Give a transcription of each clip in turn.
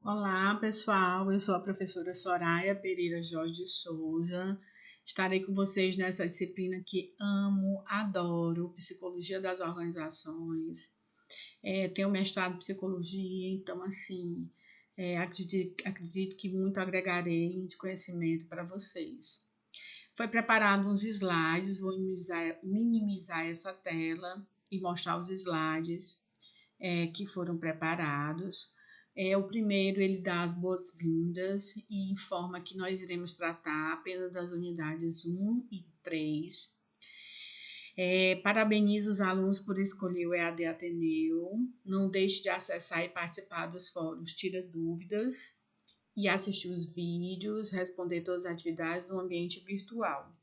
Olá, pessoal. Eu sou a professora Soraya Pereira Jorge de Souza. Estarei com vocês nessa disciplina que amo, adoro, Psicologia das Organizações. Tenho mestrado em Psicologia, então, assim, acredito que muito agregarei de conhecimento para vocês. Foi preparado uns slides, vou minimizar essa tela e mostrar os slides que foram preparados. O primeiro, ele dá as boas-vindas e informa que nós iremos tratar apenas das unidades 1 e 3. Parabeniza os alunos por escolher o EAD Ateneu. Não deixe de acessar e participar dos fóruns, tira dúvidas e assistir os vídeos, responder todas as atividades no ambiente virtual.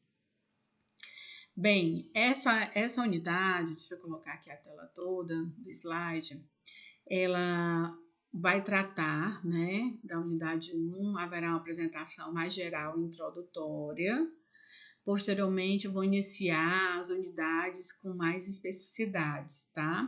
Bem, essa unidade, deixa eu colocar aqui a tela toda do slide, ela vai tratar, né, da unidade 1, haverá uma apresentação mais geral e introdutória. Posteriormente, eu vou iniciar as unidades com mais especificidades, tá?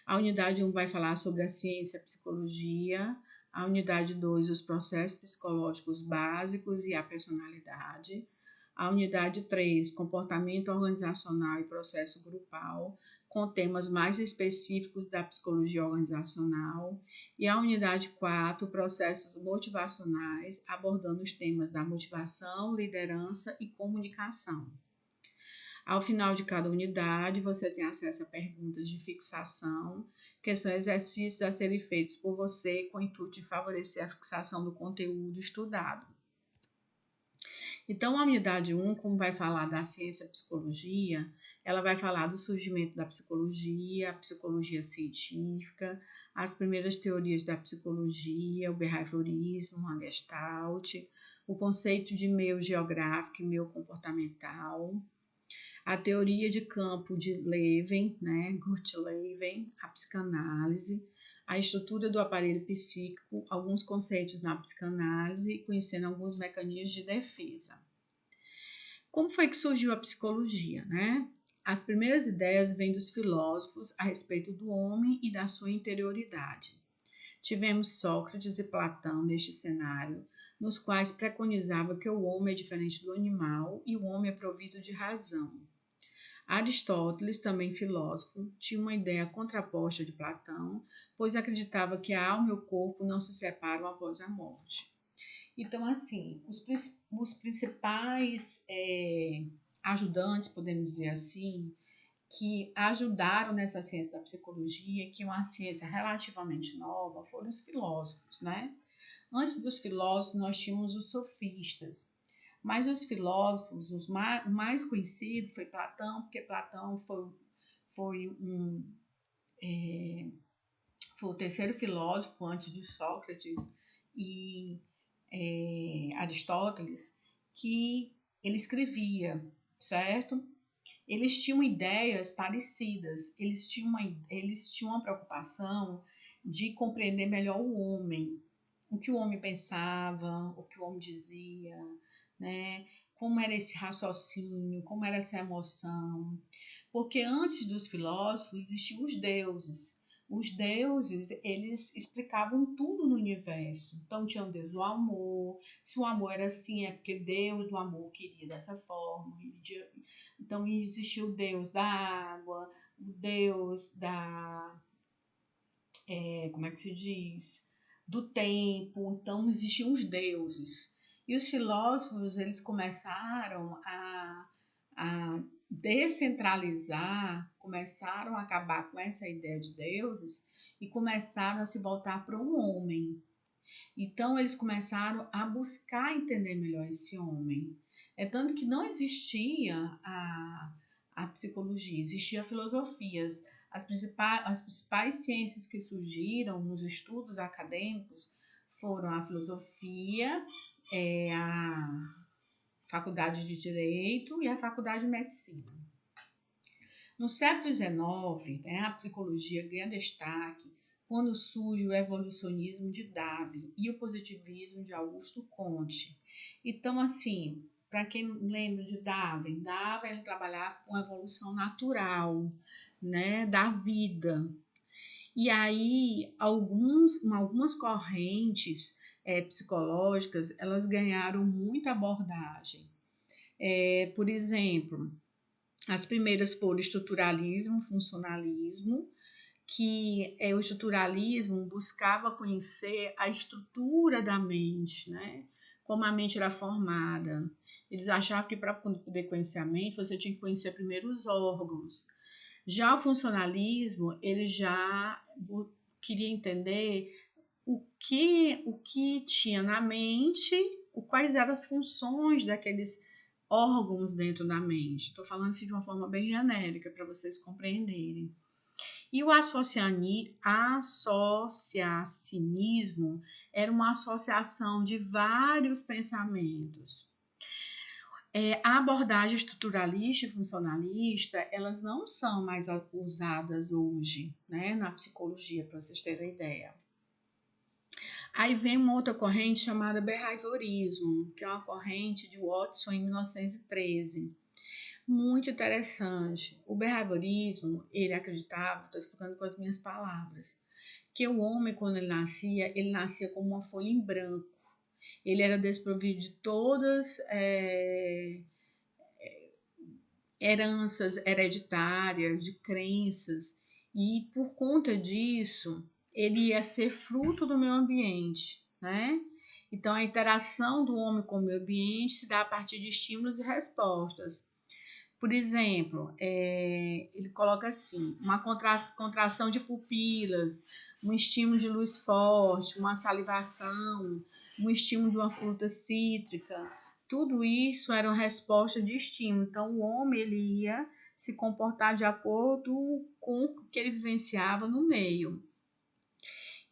A unidade 1 vai falar sobre a ciência e a psicologia, a unidade 2, os processos psicológicos básicos e a personalidade, a unidade 3, comportamento organizacional e processo grupal, com temas mais específicos da psicologia organizacional, e a unidade 4, processos motivacionais, abordando os temas da motivação, liderança e comunicação. Ao final de cada unidade, você tem acesso a perguntas de fixação, que são exercícios a serem feitos por você com o intuito de favorecer a fixação do conteúdo estudado. Então, a unidade 1, como vai falar da ciência e psicologia, ela vai falar do surgimento da psicologia, a psicologia científica, as primeiras teorias da psicologia, o behaviorismo, a Gestalt, o conceito de meio geográfico e meio comportamental, a teoria de campo de Levin, né, Kurt Lewin, a psicanálise, a estrutura do aparelho psíquico, alguns conceitos na psicanálise e conhecendo alguns mecanismos de defesa. Como foi que surgiu a psicologia, né? As primeiras ideias vêm dos filósofos a respeito do homem e da sua interioridade. Tivemos Sócrates e Platão neste cenário, nos quais preconizava que o homem é diferente do animal e o homem é provido de razão. Aristóteles, também filósofo, tinha uma ideia contraposta de Platão, pois acreditava que a alma e o corpo não se separam após a morte. Então, assim, os principais ajudantes, podemos dizer assim, que ajudaram nessa ciência da psicologia, que é uma ciência relativamente nova, foram os filósofos, né? Antes dos filósofos, nós tínhamos os sofistas. Mas os filósofos, o mais conhecido foi Platão, porque Platão foi o terceiro filósofo antes de Sócrates e Aristóteles, que ele escrevia, certo? Eles tinham ideias parecidas, eles tinham uma preocupação de compreender melhor o homem, o que o homem pensava, o que o homem dizia, né? Como era esse raciocínio, como era essa emoção. Porque antes dos filósofos existiam os deuses. Os deuses, eles explicavam tudo no universo. Então, tinha o deus do amor. Se o amor era assim, é porque Deus do amor queria dessa forma. Então, existia o deus da água, o deus da... como é que se diz? Do tempo. Então, existiam os deuses. E os filósofos, eles começaram a descentralizar, começaram a acabar com essa ideia de deuses e começaram a se voltar para o homem. Então, eles começaram a buscar entender melhor esse homem. É tanto que não existia a psicologia, existiam filosofias. As principais ciências que surgiram nos estudos acadêmicos foram a filosofia, a Faculdade de Direito e a Faculdade de Medicina. No século XIX, a psicologia ganha destaque quando surge o evolucionismo de Darwin e o positivismo de Augusto Comte. Então, assim, para quem lembra de Darwin, ele trabalhava com a evolução natural, né, da vida. E aí, algumas correntes psicológicas, elas ganharam muita abordagem. Por exemplo, as primeiras foram estruturalismo, funcionalismo, que o estruturalismo buscava conhecer a estrutura da mente, né? Como a mente era formada. Eles achavam que para poder conhecer a mente, você tinha que conhecer primeiro os órgãos. Já o funcionalismo, ele já queria entender o que tinha na mente, quais eram as funções daqueles órgãos dentro da mente. Estou falando assim de uma forma bem genérica para vocês compreenderem. E o associacionismo era uma associação de vários pensamentos. A abordagem estruturalista e funcionalista, elas não são mais usadas hoje, né, na psicologia, para vocês terem ideia. Aí vem uma outra corrente chamada behaviorismo, que é uma corrente de Watson em 1913. Muito interessante. O behaviorismo, ele acreditava, estou explicando com as minhas palavras, que o homem, quando ele nascia como uma folha em branco. Ele era desprovido de todas heranças hereditárias, de crenças, e por conta disso, ele ia ser fruto do meio ambiente, né? Então, a interação do homem com o meio ambiente se dá a partir de estímulos e respostas. Por exemplo, ele coloca assim, uma contração de pupilas, um estímulo de luz forte, uma salivação, um estímulo de uma fruta cítrica, tudo isso era uma resposta de estímulo. Então, o homem ele ia se comportar de acordo com o que ele vivenciava no meio.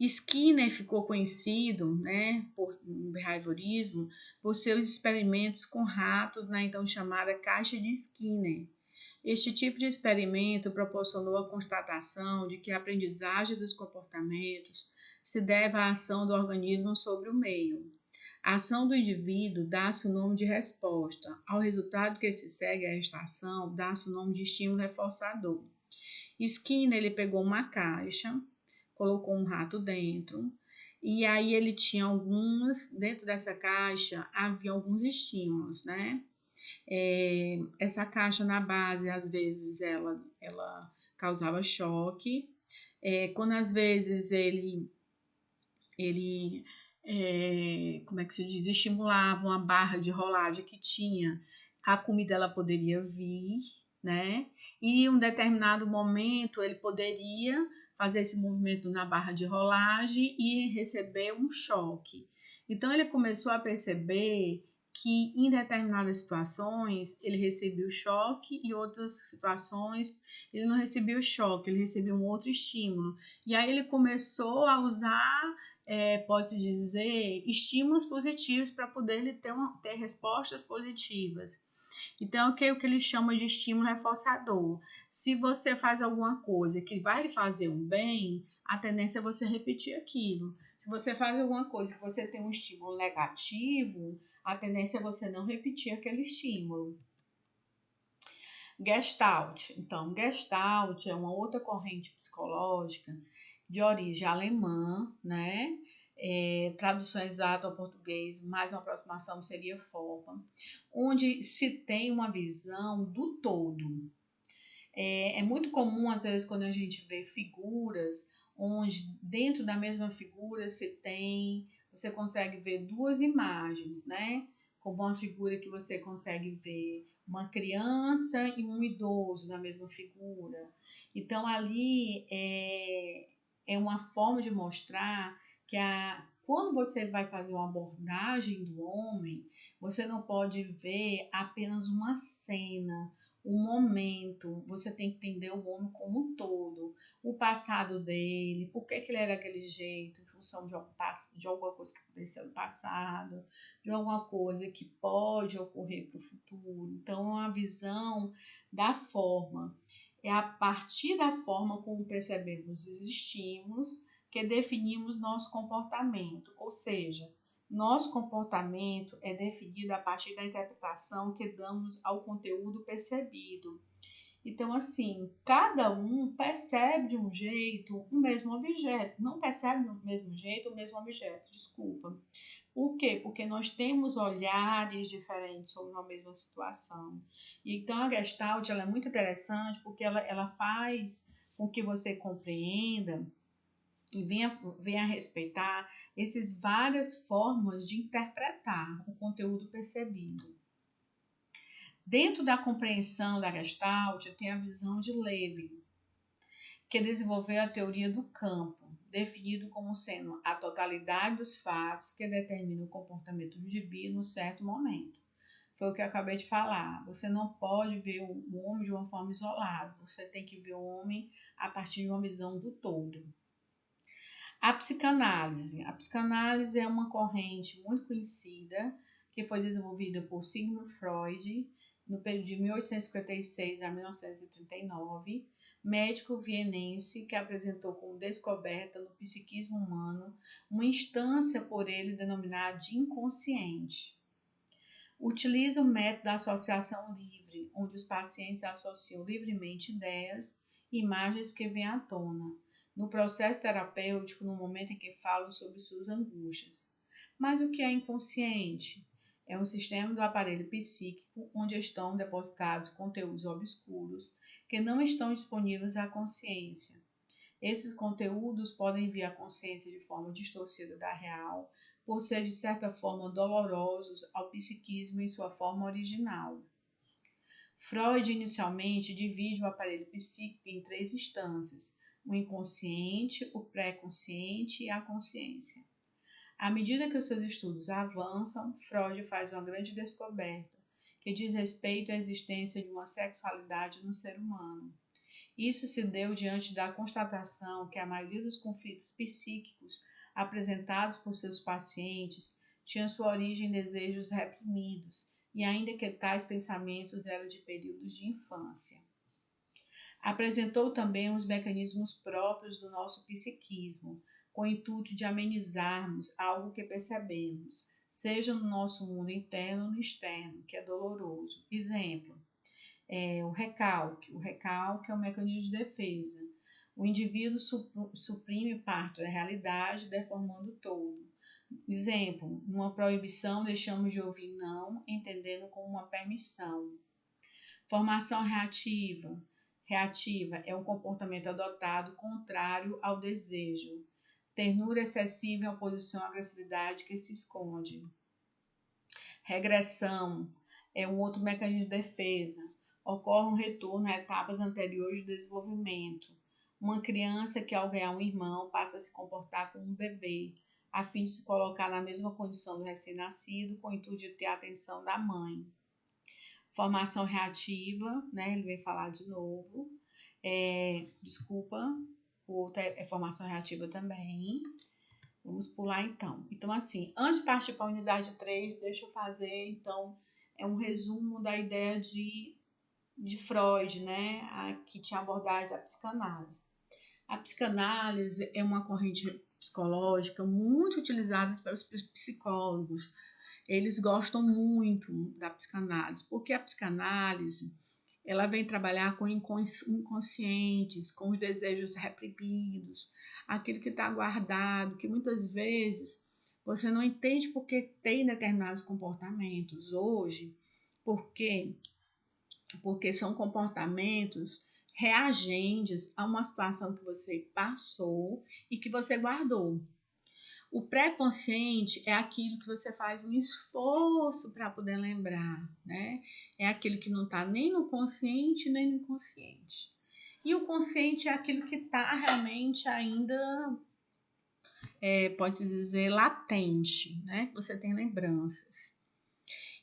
Skinner ficou conhecido, né, no behaviorismo, por seus experimentos com ratos na então chamada caixa de Skinner. Este tipo de experimento proporcionou a constatação de que a aprendizagem dos comportamentos se deve à ação do organismo sobre o meio. A ação do indivíduo dá-se o nome de resposta. Ao resultado que se segue a esta ação, dá-se o nome de estímulo reforçador. Skinner ele pegou uma caixa, colocou um rato dentro, e aí ele tinha dentro dessa caixa havia alguns estímulos, né? Essa caixa na base, às vezes, ela causava choque. Quando às vezes ele como é que se diz, estimulava uma barra de rolagem que tinha, a comida ela poderia vir, né? E em um determinado momento ele poderia fazer esse movimento na barra de rolagem e receber um choque. Então ele começou a perceber que em determinadas situações ele recebia o choque e outras situações ele não recebia o choque, ele recebia um outro estímulo. E aí ele começou a usar pode-se dizer, estímulos positivos para poder ele ter respostas positivas. Então, o que ele chama de estímulo reforçador? Se você faz alguma coisa que vai lhe fazer um bem, a tendência é você repetir aquilo. Se você faz alguma coisa que você tem um estímulo negativo, a tendência é você não repetir aquele estímulo. Gestalt. Então, Gestalt é uma outra corrente psicológica de origem alemã, né? Tradução exata ao português, mais uma aproximação seria forma, onde se tem uma visão do todo. É muito comum, às vezes, quando a gente vê figuras, onde dentro da mesma figura você consegue ver duas imagens, né? Como uma figura que você consegue ver uma criança e um idoso na mesma figura. Então, ali é uma forma de mostrar que quando você vai fazer uma abordagem do homem, você não pode ver apenas uma cena, um momento, você tem que entender o homem como um todo, o passado dele, por que ele era daquele jeito, em função de alguma coisa que aconteceu no passado, de alguma coisa que pode ocorrer para o futuro. Então, é uma visão da forma. É a partir da forma como percebemos os estímulos que definimos nosso comportamento, ou seja, nosso comportamento é definido a partir da interpretação que damos ao conteúdo percebido. Então, assim, cada um percebe de um jeito o mesmo objeto. Não percebe do mesmo jeito o mesmo objeto, desculpa. Por quê? Porque nós temos olhares diferentes sobre uma mesma situação. E então, a Gestalt ela é muito interessante porque ela faz com que você compreenda e venha respeitar essas várias formas de interpretar o conteúdo percebido. Dentro da compreensão da Gestalt, tem a visão de Levin, que desenvolveu a teoria do campo, definido como sendo a totalidade dos fatos que determinam o comportamento do indivíduo em um certo momento. Foi o que eu acabei de falar. Você não pode ver o homem de uma forma isolada, você tem que ver o homem a partir de uma visão do todo. A psicanálise. A psicanálise é uma corrente muito conhecida que foi desenvolvida por Sigmund Freud no período de 1856 a 1939, médico vienense que apresentou como descoberta no psiquismo humano uma instância por ele denominada de inconsciente. Utiliza o método da associação livre, onde os pacientes associam livremente ideias e imagens que vêm à tona, no processo terapêutico, no momento em que falam sobre suas angústias. Mas o que é inconsciente? É um sistema do aparelho psíquico onde estão depositados conteúdos obscuros que não estão disponíveis à consciência. Esses conteúdos podem vir à consciência de forma distorcida da real, por ser de certa forma dolorosos ao psiquismo em sua forma original. Freud inicialmente divide o aparelho psíquico em 3 instâncias: o inconsciente, o pré-consciente e a consciência. À medida que os seus estudos avançam, Freud faz uma grande descoberta, que diz respeito à existência de uma sexualidade no ser humano. Isso se deu diante da constatação que a maioria dos conflitos psíquicos apresentados por seus pacientes tinham sua origem em desejos reprimidos, e ainda que tais pensamentos eram de períodos de infância. Apresentou também os mecanismos próprios do nosso psiquismo, com o intuito de amenizarmos algo que percebemos, seja no nosso mundo interno ou no externo, que é doloroso. Exemplo, o recalque. O recalque é um mecanismo de defesa. O indivíduo suprime parte da realidade, deformando o todo. Exemplo, numa proibição deixamos de ouvir não, entendendo como uma permissão. Formação reativa. Reativa é um comportamento adotado contrário ao desejo. Ternura excessiva é uma posição de agressividade que se esconde. Regressão é um outro mecanismo de defesa. Ocorre um retorno a etapas anteriores do desenvolvimento. Uma criança que, ao ganhar um irmão, passa a se comportar como um bebê, a fim de se colocar na mesma condição do recém-nascido, com o intuito de ter a atenção da mãe. Formação reativa, ele vem falar de novo. Outra é formação reativa também. Vamos pular então. Então, assim, antes de partir para a unidade 3, deixa eu fazer, então, um resumo da ideia de Freud, que tinha abordado a psicanálise. A psicanálise é uma corrente psicológica muito utilizada pelos psicólogos. Eles gostam muito da psicanálise, porque a psicanálise ela vem trabalhar com inconscientes, com os desejos reprimidos, aquilo que está guardado, que muitas vezes você não entende porque tem determinados comportamentos hoje, porque são comportamentos reagentes a uma situação que você passou e que você guardou. O pré-consciente é aquilo que você faz um esforço para poder lembrar, É aquilo que não está nem no consciente nem no inconsciente. E o consciente é aquilo que está realmente ainda, pode-se dizer, latente, Você tem lembranças.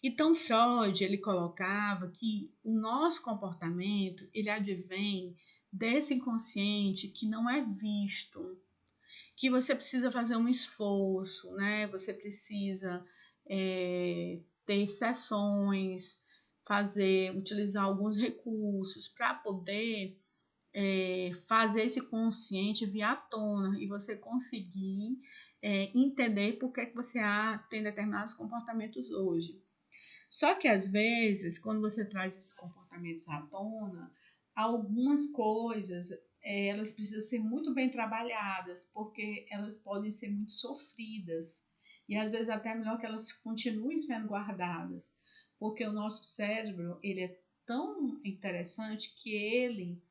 Então, Freud, ele colocava que o nosso comportamento, ele advém desse inconsciente que não é visto, que você precisa fazer um esforço, Você precisa ter sessões, utilizar alguns recursos para poder fazer esse consciente vir à tona e você conseguir entender por que você tem determinados comportamentos hoje. Só que, às vezes, quando você traz esses comportamentos à tona, algumas coisas elas precisam ser muito bem trabalhadas, porque elas podem ser muito sofridas. E às vezes até é melhor que elas continuem sendo guardadas, porque o nosso cérebro ele é tão interessante que ele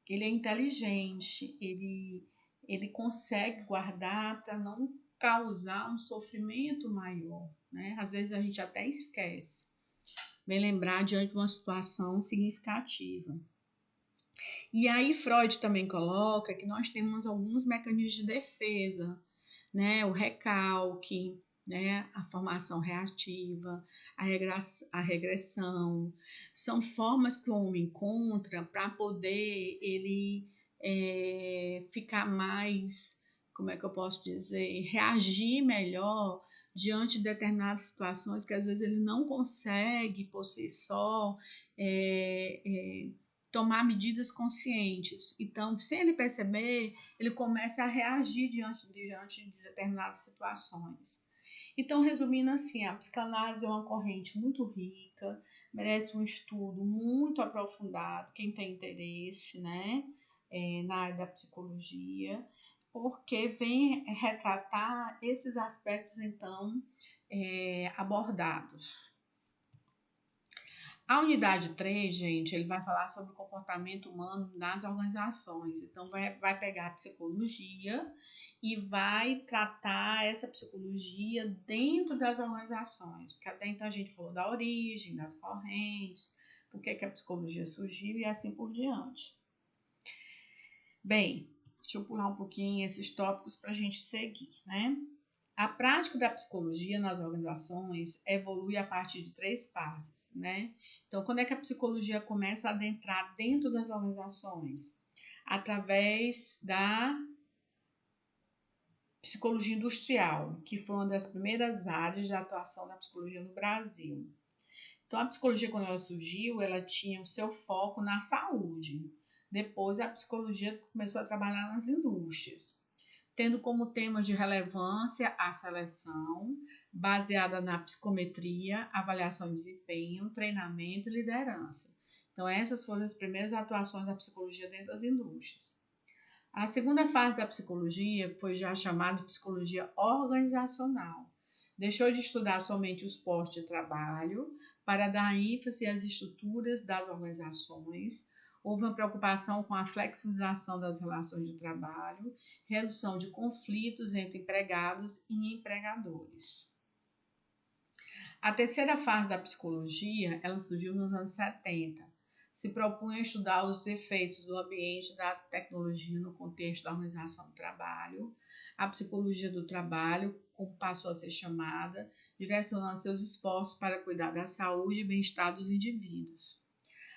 é inteligente, ele consegue guardar para não causar um sofrimento maior, né? Às vezes a gente até esquece, bem lembrar diante de uma situação significativa. E aí Freud também coloca que nós temos alguns mecanismos de defesa, né? O recalque, né? A formação reativa, a regressão, são formas que o homem encontra para poder ele ficar mais, como é que eu posso dizer, reagir melhor diante de determinadas situações que às vezes ele não consegue por si só tomar medidas conscientes. Então, sem ele perceber, ele começa a reagir diante de determinadas situações. Então, resumindo assim, a psicanálise é uma corrente muito rica, merece um estudo muito aprofundado, quem tem interesse, né, na área da psicologia, porque vem retratar esses aspectos, então, abordados. A unidade 3, gente, ele vai falar sobre o comportamento humano nas organizações. Então, vai pegar a psicologia e vai tratar essa psicologia dentro das organizações. Porque até então a gente falou da origem, das correntes, por que a psicologia surgiu e assim por diante. Bem, deixa eu pular um pouquinho esses tópicos para a gente seguir, né? A prática da psicologia nas organizações evolui a partir de 3 fases, né? Então, quando é que a psicologia começa a adentrar dentro das organizações? Através da psicologia industrial, que foi uma das primeiras áreas de atuação da psicologia no Brasil. Então, a psicologia, quando ela surgiu, ela tinha o seu foco na saúde. Depois, a psicologia começou a trabalhar nas indústrias, tendo como temas de relevância a seleção, baseada na psicometria, avaliação de desempenho, treinamento e liderança. Então, essas foram as primeiras atuações da psicologia dentro das indústrias. A segunda fase da psicologia foi já chamada de psicologia organizacional. Deixou de estudar somente os postos de trabalho para dar ênfase às estruturas das organizações. Houve uma preocupação com a flexibilização das relações de trabalho, redução de conflitos entre empregados e empregadores. A terceira fase da psicologia, ela surgiu nos anos 70. Se propunha a estudar os efeitos do ambiente da tecnologia no contexto da organização do trabalho, a psicologia do trabalho, como passou a ser chamada, direcionando seus esforços para cuidar da saúde e bem-estar dos indivíduos.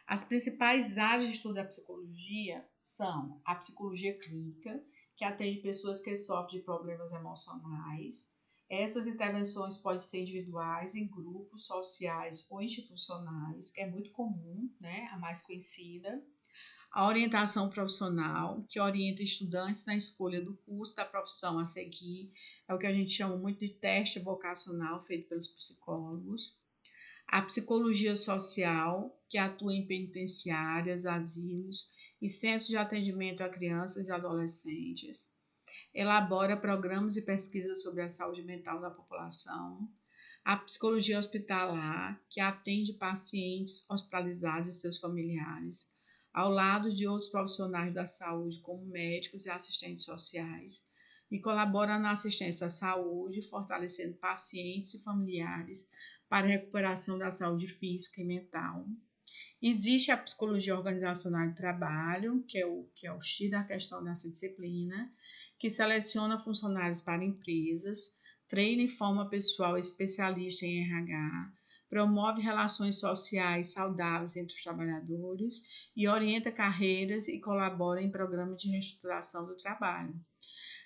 As principais áreas de estudo da psicologia são a psicologia clínica, que atende pessoas que sofrem de problemas emocionais. Essas intervenções podem ser individuais, em grupos sociais ou institucionais, que é muito comum, né? A mais conhecida. A orientação profissional, que orienta estudantes na escolha do curso da profissão a seguir, é o que a gente chama muito de teste vocacional feito pelos psicólogos. A psicologia social, que atua em penitenciárias, asilos e centros de atendimento a crianças e adolescentes. Elabora programas de pesquisa sobre a saúde mental da população. A psicologia hospitalar, que atende pacientes hospitalizados e seus familiares, ao lado de outros profissionais da saúde, como médicos e assistentes sociais, e colabora na assistência à saúde, fortalecendo pacientes e familiares para a recuperação da saúde física e mental. Existe a psicologia organizacional de trabalho, que é o X da questão dessa disciplina, que seleciona funcionários para empresas, treina e forma pessoal especialista em RH, promove relações sociais saudáveis entre os trabalhadores e orienta carreiras e colabora em programas de reestruturação do trabalho.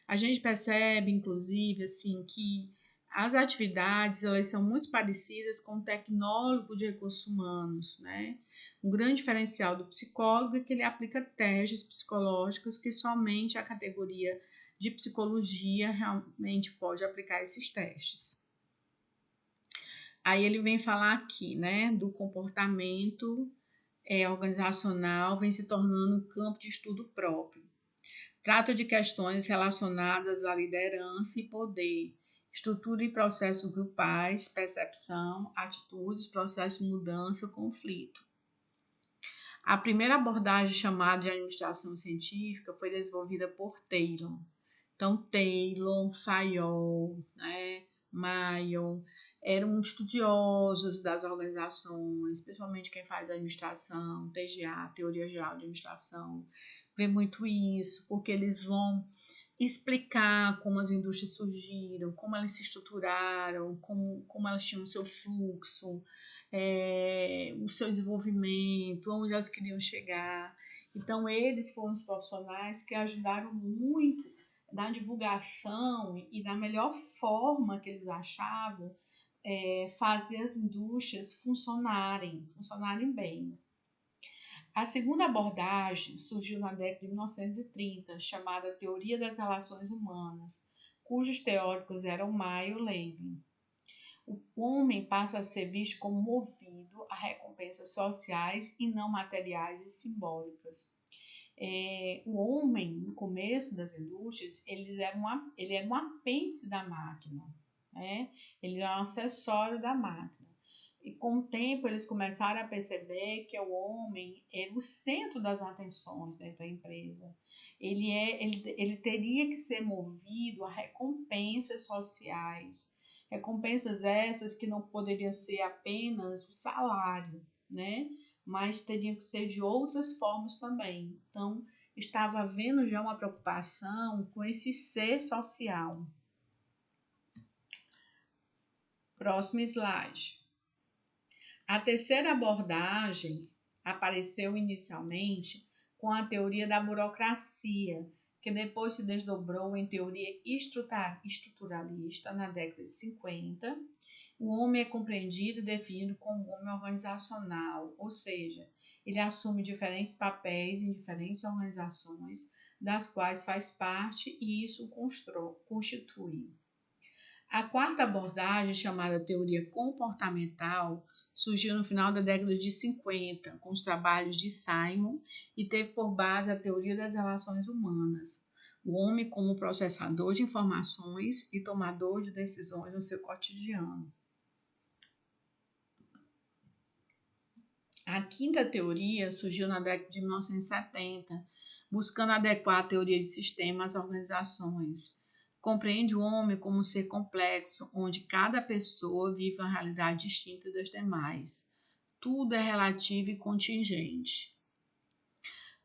A gente percebe, inclusive, assim, que as atividades elas são muito parecidas com o tecnólogo de recursos humanos, né? Um grande diferencial do psicólogo é que ele aplica testes psicológicos que somente a categoria de psicologia realmente pode aplicar esses testes. Aí ele vem falar aqui, né, do comportamento organizacional vem se tornando um campo de estudo próprio. Trata de questões relacionadas à liderança e poder, estrutura e processos grupais, percepção, atitudes, processos de mudança, conflito. A primeira abordagem chamada de administração científica foi desenvolvida por Taylor. Então, Taylor, Fayol, Mayo, eram estudiosos das organizações, principalmente quem faz administração, TGA, Teoria Geral de Administração, vê muito isso, porque eles vão explicar como as indústrias surgiram, como elas se estruturaram, como elas tinham o seu fluxo, o seu desenvolvimento, onde elas queriam chegar. Então, eles foram os profissionais que ajudaram muito na divulgação e da melhor forma que eles achavam fazer as indústrias funcionarem bem. A segunda abordagem surgiu na década de 1930, chamada Teoria das Relações Humanas, cujos teóricos eram Mayo e Levin. O homem passa a ser visto como movido a recompensas sociais e não materiais e simbólicas. O homem, no começo das indústrias, ele era um apêndice da máquina, ele era um acessório da máquina. E com o tempo eles começaram a perceber que o homem era o centro das atenções dentro da empresa. Ele teria que ser movido a recompensas sociais, recompensas essas que não poderiam ser apenas o salário, mas teriam que ser de outras formas também. Então, estava havendo já uma preocupação com esse ser social. Próximo slide. A terceira abordagem apareceu inicialmente com a teoria da burocracia, que depois se desdobrou em teoria estruturalista na década de 50. O homem é compreendido e definido como homem organizacional, ou seja, ele assume diferentes papéis em diferentes organizações, das quais faz parte e isso constitui. A quarta abordagem, chamada teoria comportamental, surgiu no final da década de 50, com os trabalhos de Simon, e teve por base a teoria das relações humanas, o homem como processador de informações e tomador de decisões no seu cotidiano. A quinta teoria surgiu na década de 1970, buscando adequar a teoria de sistemas às organizações. Compreende o homem como um ser complexo, onde cada pessoa vive uma realidade distinta das demais. Tudo é relativo e contingente.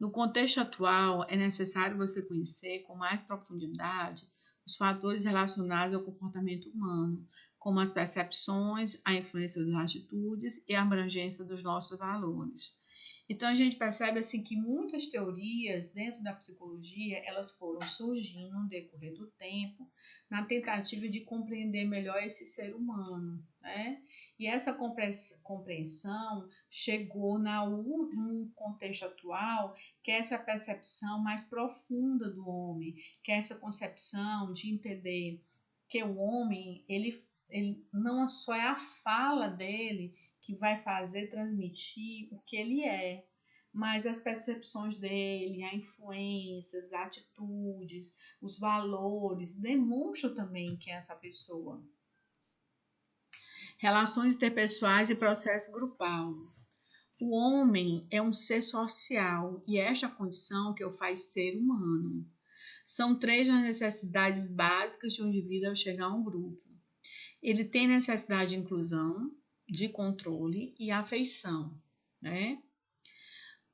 No contexto atual, é necessário você conhecer com mais profundidade os fatores relacionados ao comportamento humano, como as percepções, a influência das atitudes e a abrangência dos nossos valores. Então, a gente percebe assim, que muitas teorias dentro da psicologia, elas foram surgindo no decorrer do tempo, na tentativa de compreender melhor esse ser humano, E essa compreensão chegou no contexto atual, que é essa percepção mais profunda do homem, que é essa concepção de entender que o homem, ele não só é a fala dele que vai transmitir o que ele é, mas as percepções dele, a influência, as atitudes, os valores, demonstram também que é essa pessoa. Relações interpessoais e processo grupal. O homem é um ser social e é esta condição que o faz ser humano. São 3 as necessidades básicas de um indivíduo ao chegar a um grupo. Ele tem necessidade de inclusão, de controle e afeição,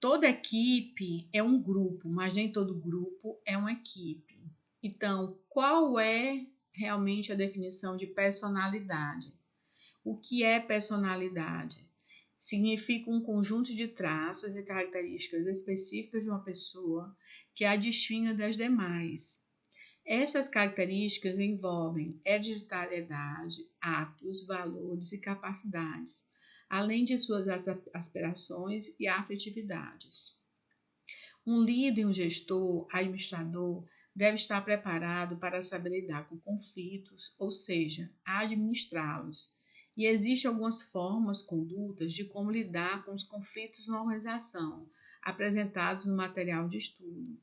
Toda equipe é um grupo, mas nem todo grupo é uma equipe. Então, qual é realmente a definição de personalidade? O que é personalidade? Significa um conjunto de traços e características específicas de uma pessoa que a distingue das demais. Essas características envolvem hereditariedade, hábitos, valores e capacidades, além de suas aspirações e afetividades. Um líder, um gestor, administrador, deve estar preparado para saber lidar com conflitos, ou seja, administrá-los, E existem algumas formas, condutas de como lidar com os conflitos na organização, apresentados no material de estudo.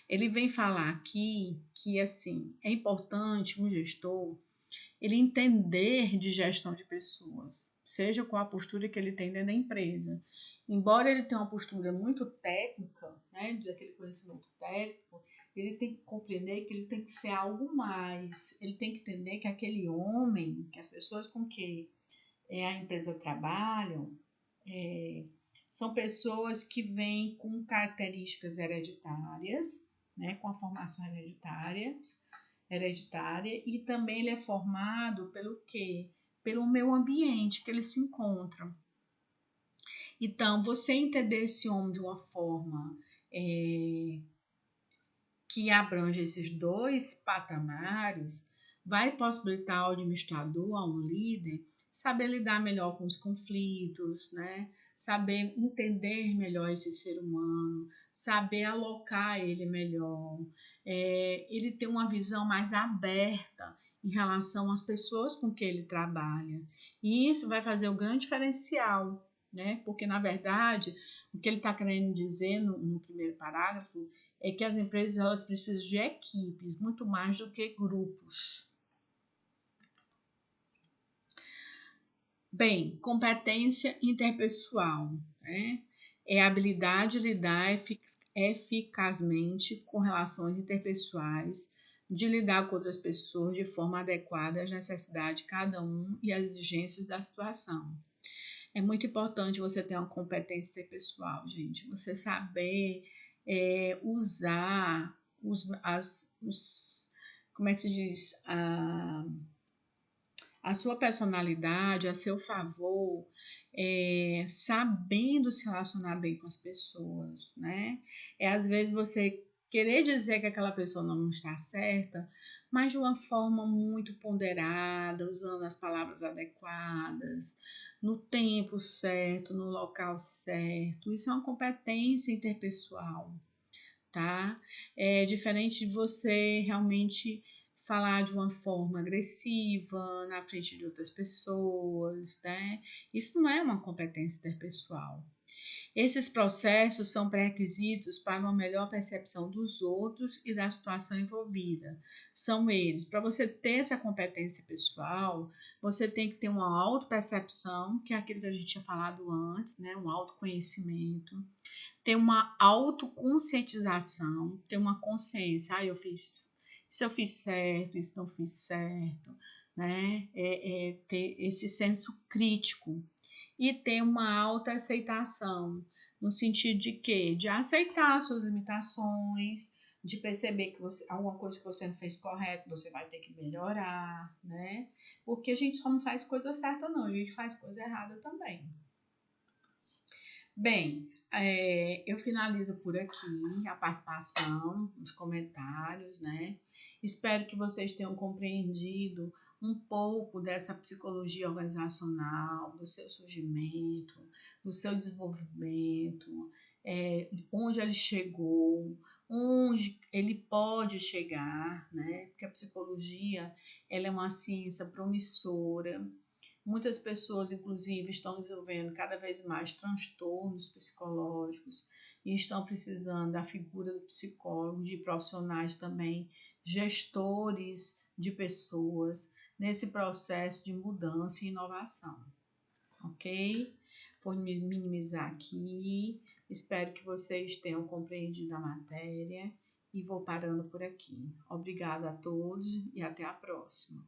Ele vem falar aqui que, assim, é importante um gestor ele entender de gestão de pessoas, seja qual a postura que ele tem dentro da empresa. Embora ele tenha uma postura muito técnica, né, daquele conhecimento técnico, ele tem que compreender que ele tem que ser algo mais. Ele tem que entender que aquele homem, que as pessoas com que a empresa trabalham, são pessoas que vêm com características hereditárias, né, com a formação hereditária, e também ele é formado pelo quê? Pelo meio ambiente que eles se encontram. Então, você entender esse homem de uma forma que abrange esses dois patamares vai possibilitar ao administrador, a um líder, saber lidar melhor com os conflitos, né? Saber entender melhor esse ser humano, saber alocar ele melhor, ele ter uma visão mais aberta em relação às pessoas com que ele trabalha. E isso vai fazer o grande diferencial, né? Porque, na verdade, o que ele está querendo dizer no primeiro parágrafo é que as empresas elas precisam de equipes, muito mais do que grupos. Bem, competência interpessoal, né? É a habilidade de lidar eficazmente com relações interpessoais, de lidar com outras pessoas de forma adequada às necessidades de cada um e às exigências da situação. É muito importante você ter uma competência interpessoal, gente. Você saber usar como é que se diz? A sua personalidade a seu favor, sabendo se relacionar bem com as pessoas, né? Às vezes você querer dizer que aquela pessoa não está certa, mas de uma forma muito ponderada, usando as palavras adequadas, no tempo certo, no local certo. Isso é uma competência interpessoal, tá? É diferente de você realmente falar de uma forma agressiva na frente de outras pessoas, né? Isso não é uma competência interpessoal. Esses processos são pré-requisitos para uma melhor percepção dos outros e da situação envolvida. São eles. Para você ter essa competência pessoal, você tem que ter uma autopercepção, que é aquilo que a gente tinha falado antes, né? Um autoconhecimento. Ter uma autoconscientização, ter uma consciência. Isso eu fiz certo, isso não fiz certo, né? Ter esse senso crítico e ter uma autoaceitação, no sentido de quê? De aceitar suas limitações, de perceber que alguma coisa que você não fez correto, você vai ter que melhorar, né? Porque a gente só não faz coisa certa, não, a gente faz coisa errada também. Bem, eu finalizo por aqui a participação, os comentários, né? Espero que vocês tenham compreendido um pouco dessa psicologia organizacional, do seu surgimento, do seu desenvolvimento, onde ele chegou, onde ele pode chegar, né? Porque a psicologia ela é uma ciência promissora. Muitas pessoas, inclusive, estão desenvolvendo cada vez mais transtornos psicológicos e estão precisando da figura do psicólogo, de profissionais também, gestores de pessoas, nesse processo de mudança e inovação. Ok? Vou me minimizar aqui. Espero que vocês tenham compreendido a matéria e vou parando por aqui. Obrigado a todos e até a próxima.